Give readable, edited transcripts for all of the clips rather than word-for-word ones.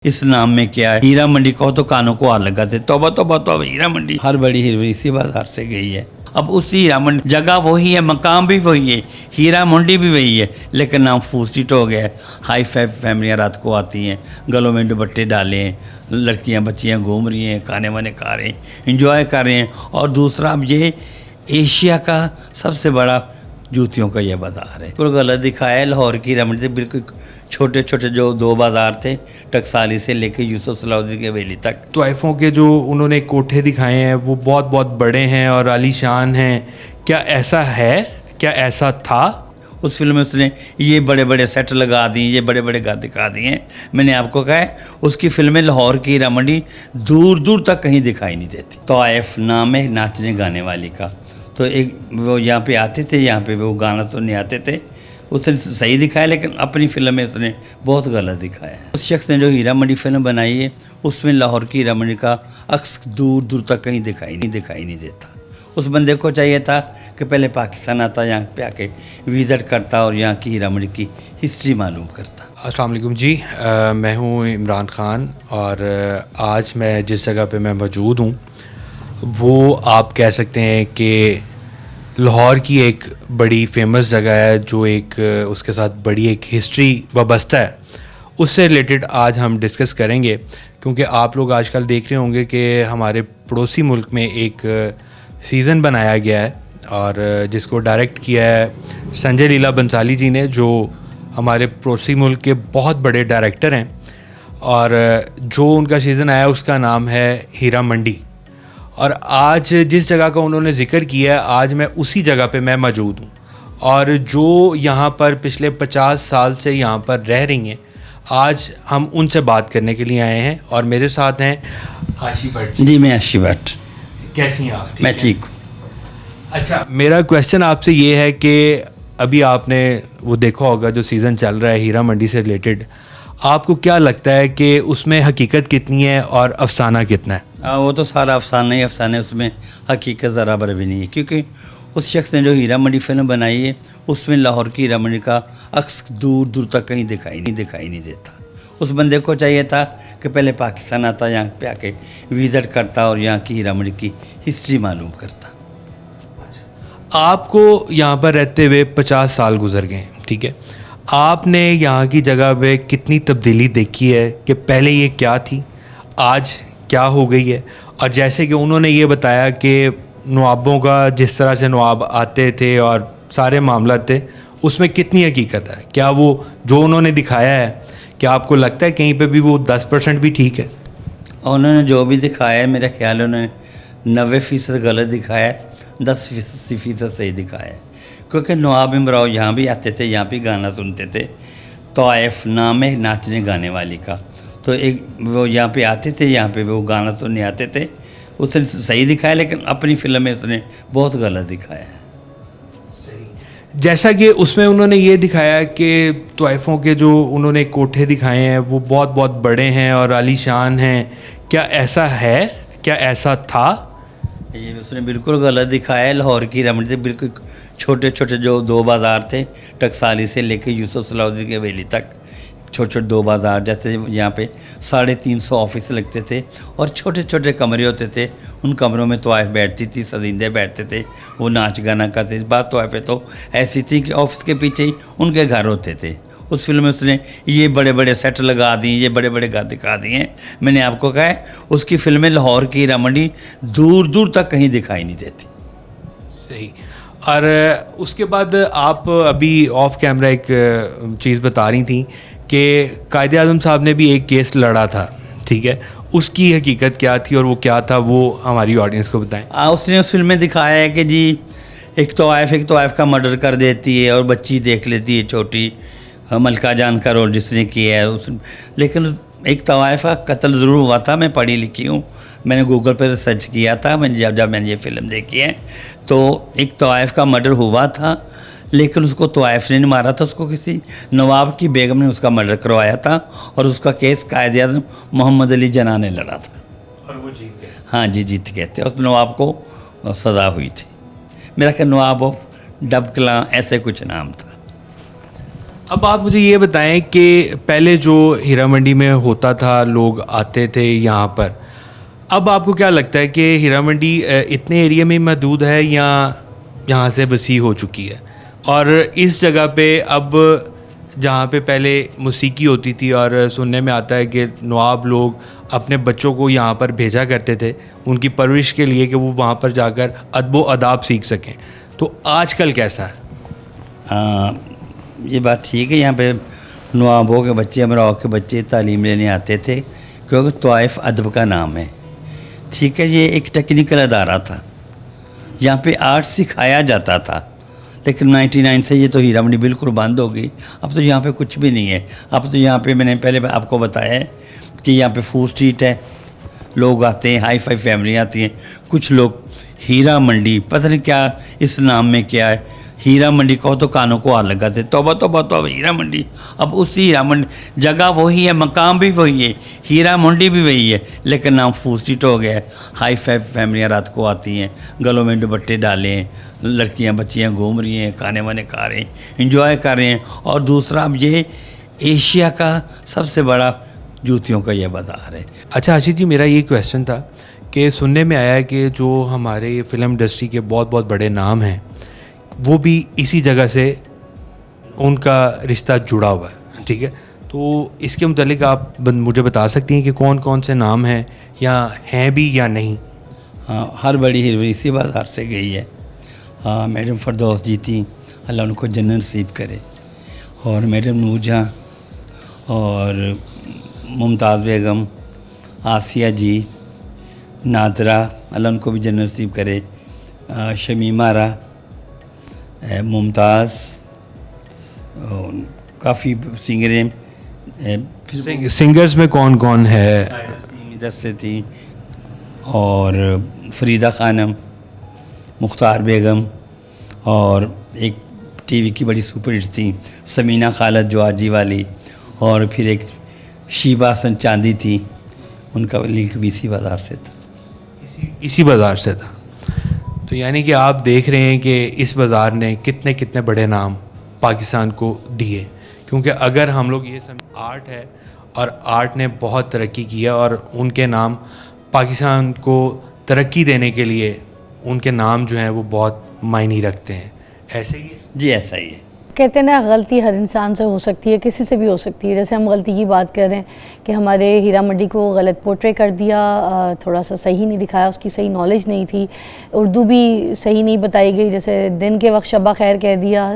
इस नाम में क्या है। हीरा मंडी कहो तो कानों को हाथ लगाते, तौबा तौबा तौबा, हीरा मंडी। हर बड़ी हीरोइन इसी बाजार से गई है। अब उसी हीरा मंडी जगह वही है, मकाम भी वही है, हीरा मंडी भी वही है, लेकिन नाम फूसिट हो गया है। हाई फाई फैमिलियाँ रात को आती हैं, गलों में दुपट्टे डाले हैं, लड़कियां बच्चियां घूम रही हैं, खाने वाने खा रहे हैं, इंजॉय कर रहे हैं। और दूसरा अब ये एशिया का सबसे बड़ा जूतियों का ये बाज़ार है। बिल्कुल गलत दिखाया है। लाहौर की हीरा मंडी से बिल्कुल छोटे छोटे जो दो बाज़ार थे, टकसाली से लेके यूसुफ सलाउद्दीन की हवेली तक। तोइफ़ों के जो उन्होंने कोठे दिखाए हैं वो बहुत बहुत बड़े हैं और आलीशान हैं। क्या ऐसा है, क्या ऐसा था? उस फिल्म में उसने ये बड़े बड़े सेट लगा दिए, ये बड़े बड़े घर दिखा दिए हैं। मैंने आपको कहा है उसकी फिल्में लाहौर की हीरा मंडी दूर दूर तक कहीं दिखाई नहीं देती। तोइफ नाम है नाचने गाने वाली का। तो एक वो यहाँ पे आते थे, यहाँ पे वो गाना तो नहीं आते थे। उसने सही दिखाया, लेकिन अपनी फिल्म में उसने बहुत गलत दिखाया है। उस शख्स ने जो हीरा मंडी फिल्म बनाई है उसमें लाहौर की हीरा मंडी का अक्स दूर दूर तक कहीं दिखाई नहीं देता। उस बंदे को चाहिए था कि पहले पाकिस्तान आता, यहाँ पे आके विज़िट करता और यहाँ की हीरा मंडी की हिस्ट्री मालूम करता। अस्सलाम वालेकुम जी, मैं हूँ इमरान ख़ान और आज मैं जिस जगह पे मैं मौजूद हूँ वो आप कह सकते हैं कि लाहौर की एक बड़ी फेमस जगह है, जो एक उसके साथ बड़ी एक हिस्ट्री वाबस्ता है। उससे रिलेटेड आज हम डिस्कस करेंगे, क्योंकि आप लोग आजकल देख रहे होंगे कि हमारे पड़ोसी मुल्क में एक सीज़न बनाया गया है और जिसको डायरेक्ट किया है संजय लीला बंसाली जी ने, जो हमारे पड़ोसी मुल्क के बहुत बड़े डायरेक्टर हैं। और जो उनका सीज़न आया उसका नाम है हीरा मंडी। और आज जिस जगह का उन्होंने ज़िक्र किया है, आज मैं उसी जगह पे मैं मौजूद हूँ। और जो यहाँ पर पिछले 50 साल से यहाँ पर रह रही हैं, आज हम उनसे बात करने के लिए आए हैं। और मेरे साथ हैं आशी भट्ट जी। मैं आशी भट्ट। कैसी हैं आप? मैं ठीक हूँ। अच्छा, मेरा क्वेश्चन आपसे ये है कि अभी आपने वो देखा होगा जो सीज़न चल रहा है हीरा मंडी से रिलेटेड, आपको क्या लगता है कि उसमें हकीकत कितनी है और अफसाना कितना है? वो तो सारा अफसाना ही अफसाना है, उसमें हकीकत ज़रा बर भी नहीं है। क्योंकि उस शख्स ने जो हीरा मंडी फिल्म बनाई है उसमें लाहौर की हीरा मंडी का अक्स दूर दूर तक कहीं दिखाई नहीं देता। उस बंदे को चाहिए था कि पहले पाकिस्तान आता, यहाँ पे आके विज़िट करता और यहाँ की हीरा मंडी की हिस्ट्री मालूम करता। आपको यहाँ पर रहते हुए 50 साल गुजर गए हैं, ठीक है। आपने यहाँ की जगह पे कितनी तब्दीली देखी है कि पहले ये क्या थी, आज क्या हो गई है? और जैसे कि उन्होंने ये बताया कि नवाबों का जिस तरह से नवाब आते थे और सारे मामला थे, उसमें कितनी हकीकत है? क्या वो जो उन्होंने दिखाया है, क्या आपको लगता है कहीं पे भी वो 10% भी ठीक है? और उन्होंने जो भी दिखाया है, मेरा ख्याल है उन्होंने 90% गलत दिखाया है, 10% सही दिखाया है। क्योंकि नवाब इमराव यहाँ भी आते थे, यहाँ भी गाना सुनते थे। तोइफ नाम है नाचने गाने वाली का। तो एक वो यहाँ पे आते थे, यहाँ पे वो गाना तो नहीं आते थे। उसने सही दिखाया, लेकिन अपनी फिल्म में उसने बहुत गलत दिखाया है। जैसा कि उसमें उन्होंने ये दिखाया कि तोइफ़ों के जो उन्होंने कोठे दिखाए हैं वो बहुत बहुत बड़े हैं और आलीशान हैं। क्या ऐसा है, क्या ऐसा था? ये उसने बिल्कुल गलत दिखाया है। लाहौर की हीरा मंडी से बिल्कुल छोटे छोटे जो दो बाज़ार थे, टकसाली से लेके यूसुफ सलाउद्दीन की हवेली तक, छोटे छोटे दो बाज़ार। जैसे यहाँ पे 350 ऑफिस लगते थे और छोटे छोटे कमरे होते थे। उन कमरों में तोइफ बैठती थी, सजिंदे बैठते थे, वो नाच गाना करते थे। बात तोइफें तो ऐसी थी कि ऑफिस के पीछे ही उनके घर होते थे। उस फिल्म में उसने ये बड़े बड़े सेट लगा दिए, ये बड़े बड़े घर दिखा दिए हैं। मैंने आपको कहा है उसकी फिल्में लाहौर की हीरा मंडी दूर दूर तक कहीं दिखाई नहीं देती। सही। और उसके बाद आप अभी ऑफ कैमरा एक चीज़ बता रही थी कि कायदे आज़म साहब ने भी एक केस लड़ा था, ठीक है। उसकी हकीकत क्या थी और वो क्या था, वो हमारी ऑडियंस को बताएं। उसने उस फिल्म में दिखाया है कि जी एक तोइफ का मर्डर कर देती है और बच्ची देख लेती है छोटी, मलका जान का रोल जिसने किया है उस। लेकिन एक तोइफ का कत्ल ज़रूर हुआ था। मैं पढ़ी लिखी हूँ, मैंने गूगल पर रिसर्च किया था। मैंने जब मैंने ये फ़िल्म देखी है तो एक तोइफ का मर्डर हुआ था, लेकिन उसको तोइफ ने नहीं मारा था, उसको किसी नवाब की बेगम ने उसका मर्डर करवाया था। और उसका केस कायदे आज़म मोहम्मद अली जिन्ना ने लड़ा था और वो जीत गए। हाँ जी, जीत गए थे। और नवाब को सज़ा हुई थी। मेरा ख्याल नवाब ऑफ डबकला ऐसे कुछ नाम था। अब आप मुझे ये बताएं कि पहले जो हीरा मंडी में होता था, लोग आते थे यहाँ पर, अब आपको क्या लगता है कि हीरा मंडी इतने एरिया में महदूद है या यहाँ से वसी हो चुकी है? और इस जगह पे अब जहाँ पे पहले मौसीकी होती थी और सुनने में आता है कि नवाब लोग अपने बच्चों को यहाँ पर भेजा करते थे उनकी परवरिश के लिए कि वो वहाँ पर जाकर अदब अदाब सीख सकें, तो आजकल कैसा है? ये बात ठीक है, यहाँ पे नवाबों के बच्चे, अमराओं के बच्चे तालीम लेने आते थे क्योंकि तवाइफ अदब का नाम है। ठीक है, ये एक टेक्निकल अदारा था, यहाँ पे आर्ट सिखाया जाता था, लेकिन 99 से ये तो हीरा मंडी बिल्कुल बंद हो गई। अब तो यहाँ पे कुछ भी नहीं है। अब तो यहाँ पे मैंने पहले आपको बताया है कि यहाँ पे फूड स्ट्रीट है, लोग आते हैं, हाई फाई फैमिली आती हैं। कुछ लोग हीरा मंडी, पता नहीं क्या इस नाम में क्या है, हीरा मंडी कहो तो कानों को हाथ लगाते, तौबा तौबा तो अब हीरा मंडी, अब उसी हीरा मंडी, जगह वही है, मकाम भी वही है, हीरा मंडी भी वही है, लेकिन नाम फूड स्ट्रीट हो गया है। हाई फाई फैमिलियाँ रात को आती हैं, गलों में दुपट्टे डाले हैं, लड़कियां बच्चियां घूम रही हैं, खाने वाने खा रहे हैं, इंजॉय कर रहे हैं। और दूसरा, अब ये एशिया का सबसे बड़ा जूतियों का ये बाज़ार है। अच्छा आशीष जी, मेरा ये क्वेश्चन था कि सुनने में आया है कि जो हमारे फिल्म इंडस्ट्री के बहुत बहुत बड़े नाम हैं वो भी इसी जगह से उनका रिश्ता जुड़ा हुआ है, ठीक है? तो इसके मुतालिक आप मुझे बता सकती हैं कि कौन कौन से नाम हैं या हैं भी या नहीं? हाँ, हर बड़ी हीरोइन इसी बाज़ार से गई है। हाँ, मैडम फरदौस जी थी, अल्लाह उनको जन्नत नसीब करे, और मैडम नूरजहां और मुमताज़ बेगम, आसिया जी, नादरा, अल्लाह उनको भी जन्नत नसीब करे, शमीमारा, मुमताज़, काफ़ी सिंगरें। सिंगर्स में कौन कौन है? इधर से थी, और फरीदा खानम, मुख्तार बेगम, और एक टीवी की बड़ी सुपरहिट थी समीना खालद जो आजी वाली, और फिर एक शीबा हसन चांदी थी, उनका लिंक भी इसी बाज़ार से था। इसी बाज़ार से था। तो यानी कि आप देख रहे हैं कि इस बाज़ार ने कितने कितने बड़े नाम पाकिस्तान को दिए, क्योंकि अगर हम लोग ये आर्ट है और आर्ट ने बहुत तरक्की की है और उनके नाम पाकिस्तान को तरक्की देने के लिए उनके नाम जो हैं वो बहुत मायने रखते हैं। ऐसे ही है जी, ऐसा ही है। कहते हैं ना, गलती हर इंसान से हो सकती है, किसी से भी हो सकती है। जैसे हम गलती की बात कर रहे हैं कि हमारे हीरा मंडी को गलत पोर्ट्रे कर दिया, थोड़ा सा सही नहीं दिखाया, उसकी सही नॉलेज नहीं थी, उर्दू भी सही नहीं बताई गई। जैसे दिन के वक्त शब्बा खैर कह दिया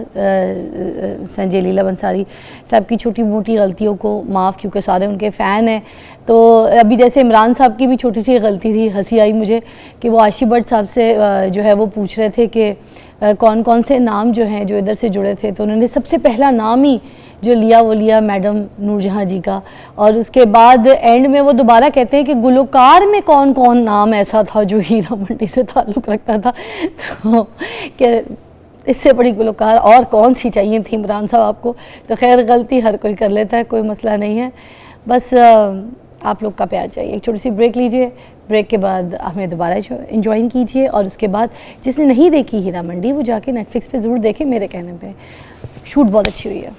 संजय लीला बंसारी साहब की छोटी मोटी गलतियों को माफ़, क्योंकि सारे उनके फ़ैन हैं। तो अभी जैसे इमरान साहब की भी छोटी सी गलती थी, हंसी आई मुझे कि वो आशी भट्ट साहब से जो है वो पूछ रहे थे कि कौन कौन से नाम जो हैं जो इधर से जुड़े थे, तो उन्होंने सबसे पहला नाम ही जो लिया वो लिया मैडम नूरजहां जी का। और उसके बाद एंड में वो दोबारा कहते हैं कि गुलकार में कौन कौन नाम ऐसा था जो हीरा मंडी से ताल्लुक़ रखता था, तो कि इससे बड़ी गुलकार और कौन सी चाहिए थी इमरान साहब आपको। तो खैर, गलती हर कोई कर लेता है, कोई मसला नहीं है, बस आप लोग का प्यार चाहिए। एक छोटी सी ब्रेक लीजिए, ब्रेक के बाद हमें दोबारा इन्जॉय कीजिए, और उसके बाद जिसने नहीं देखी हीरा मंडी वो जाके नेटफ्लिक्स पे ज़रूर देखे, मेरे कहने पे शूट बहुत अच्छी हुई है।